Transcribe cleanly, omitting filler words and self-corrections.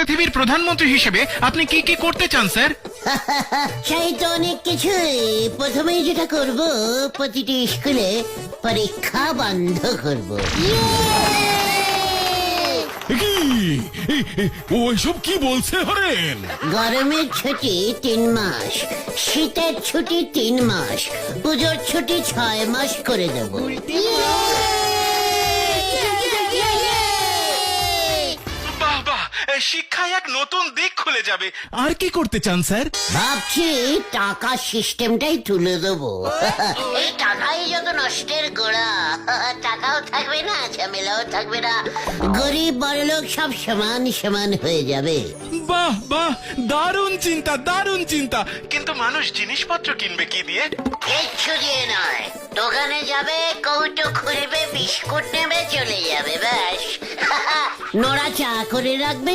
পৃথিবীর প্রধানমন্ত্রী হিসেবে আপনি কি কি করতে চান স্যার? চাই তো অনেক কিছুই। প্রথমেই যেটা করব, প্রতিটি স্কুলে পরীক্ষা বন্ধ করব। ও এসব কি বলছে হরেন? গরমের ছুটি 3 মাস, শীতের ছুটি 3 মাস, পুজোর ছুটি 6 মাস করে দেব। বাহ বাহ, শিক্ষায় এক নতুন দিক খুলে যাবে। আর কি করতে চান স্যার? ভাবছি টাকা সিস্টেমটাই তুলে দেবো। এই টাকাই যত নষ্টের গোড়া। টাকাও থাকবে না, ঝামেলাও থাকবে না, গরিব বড়লোক সব সমান সমান হয়ে যাবে। বাহ বাহ, দারুণ চিন্তা, দারুণ চিন্তা। কিন্তু মানুষ জিনিসপত্র কিনবে কি দিয়ে? কিচ্ছু দিয়ে নয়, দোকানে যাবে, কৌটো খুলবে, বিস্কুট নেবে, চলে যাবে, ব্যাস। নোড়া চা করে রাখবে,